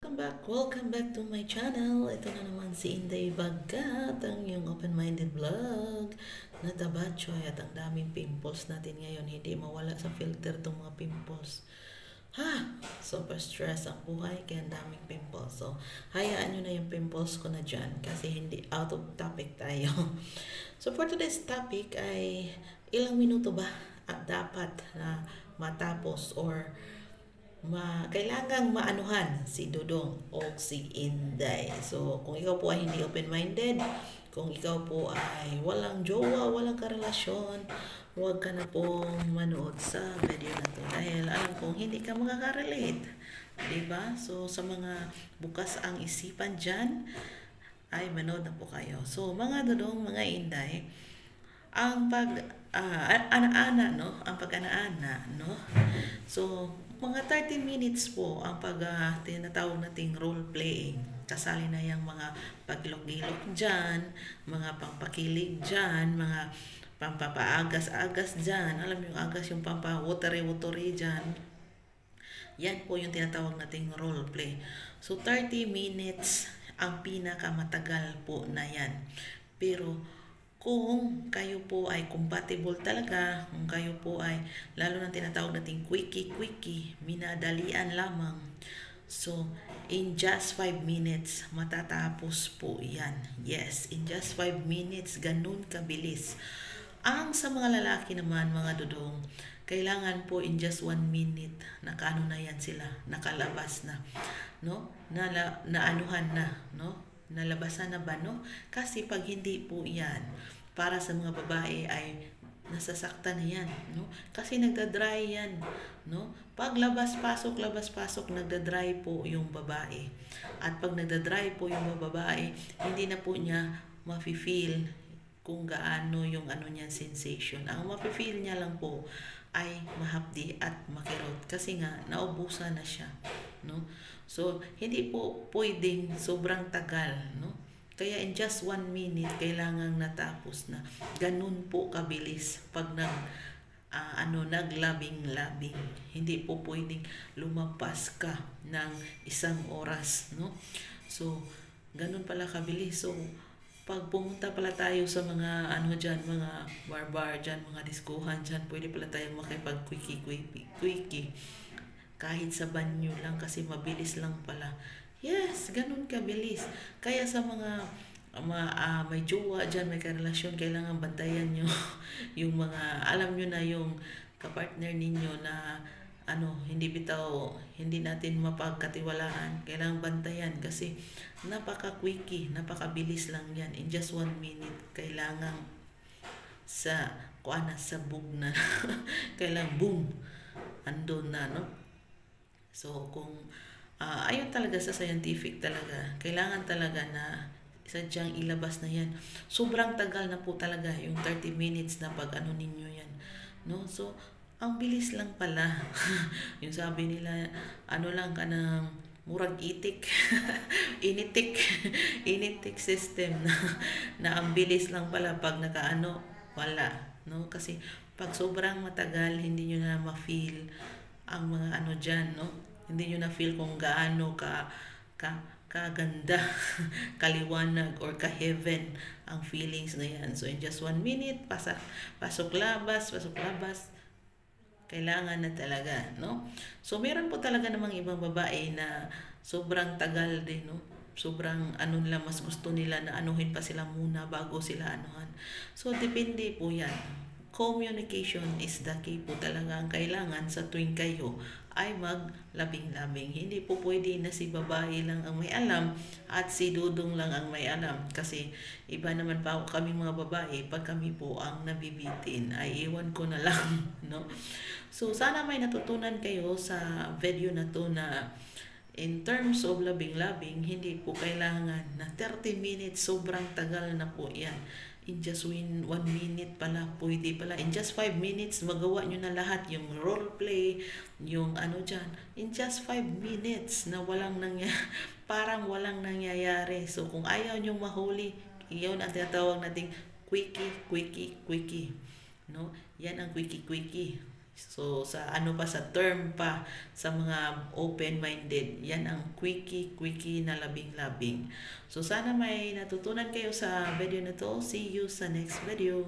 Welcome back to my channel. Ito na naman si Inday Bagkat, ang iyong open-minded vlog. Natabatchoy at ang daming pimples natin ngayon. Hindi mawala sa filter itong mga pimples. Super stress ang buhay kaya ang daming pimples. So, hayaan nyo na yung pimples ko na dyan kasi hindi out of topic tayo. So, for today's topic ay ilang minuto ba at dapat na matapos or kailangang maanuhan si Dudong o si Inday. So, kung ikaw po ay hindi open-minded, kung ikaw po ay walang jowa, walang karelasyon, huwag ka na pong manood sa video na to dahil alam kong hindi ka makaka-relate. Diba? So, sa mga bukas ang isipan dyan, ay manood na po kayo. So, mga Dudong, mga Inday, ang ana-ana, no? Ang pag-ana-ana, no? So, mga 30 minutes po ang tinatawag nating role playing. Kasali na yung mga pagilok-gilok dyan, mga pampakilig dyan, mga pampapaagas-agas dyan. Alam mo yung agas, yung pampa-watery-watery dyan. Yan po yung tinatawag nating role play. So, 30 minutes ang pinakamatagal po na yan. Pero, kung kayo po ay compatible talaga, kung kayo po ay lalo na tinatawag nating quickie, minadalian lamang. So, in just 5 minutes, matatapos po yan. Yes, in just 5 minutes, ganun kabilis. Ang sa mga lalaki naman, mga Dudong, kailangan po in just 1 minute, nakaano na yan sila, nakalabas na, no? Naanuhan na, no? Nalabasan na ba, no? Kasi pag hindi po yan, para sa mga babae ay nasasaktan na yan, no? Kasi nagda-dry yan, no? Pag labas-pasok, nagda-dry po yung babae. At pag nagda-dry po yung babae, hindi na po niya mafe-feel kung gaano yung ano niyan sensation. Ang mafe-feel niya lang po ay mahapdi at makirot kasi nga naubusan na siya, no? So, hindi po pwedeng sobrang tagal, no? Kaya in just 1 minute, kailangang natapos na. Ganun po kabilis pag naglabing-labing. Hindi po pwedeng lumampas ka ng 1 oras, no? So, ganun pala kabilis. So, pag pumunta pala tayo sa mga mga bar dyan, mga diskuhan dyan, pwede pala tayong makipag-quickie. Kahit sa banyo lang kasi mabilis lang pala. Yes, ganun kabilis. Kaya sa mga may jowa dyan, may karelasyon, kailangan bantayan nyo yung mga, alam nyo na yung kapartner ninyo na hindi natin mapagkatiwalaan. Kailangan bantayan kasi napaka-quickie, napakabilis lang yan. In just 1 minute, kailangan sa bug na. Kailangan boom, andun na, no? So, kung ayun talaga sa scientific talaga, kailangan talaga na sadyang ilabas na yan. Sobrang tagal na po talaga yung 30 minutes na pag ninyo yan, no? So, ang bilis lang pala. Yung sabi nila, lang ka ng murag itik, initik system na ang bilis lang pala pag wala, no? Kasi pag sobrang matagal, hindi nyo na ma-feel ang mga dyan, no? Hindi nyo na feel kung gaano kaganda, kaliwanag, or ka-heaven ang feelings na yan. So, in just 1 minute, pasok-labas, kailangan na talaga, no? So, meron po talaga namang ibang babae na sobrang tagal din, no? Sobrang mas gusto nila na anuhin pa sila muna bago sila anuhan. So, depende po yan. Communication is the key po talaga ang kailangan sa tuwing kayo ay maglabing-labing. Hindi po pwede na si babae lang ang may alam at si Dudong lang ang may alam. Kasi iba naman pa kami mga babae, pag kami po ang nabibitin, ay iwan ko na lang, no? So, sana may natutunan kayo sa video na to na in terms of labing-labing, hindi po kailangan na 30 minutes, sobrang tagal na po yan. In just 1 minute pala, pwede pala. In just 5 minutes, magawa nyo na lahat. Yung role play, yung dyan. In just 5 minutes na parang walang nangyayari. So, kung ayaw nyo mahuli, yun ang tinatawag nating quickie. No? Yan ang quickie. So, sa ano pa, sa term pa, sa mga open-minded, yan ang quickie na labing-labing. So, sana may natutunan kayo sa video na to. See you sa next video.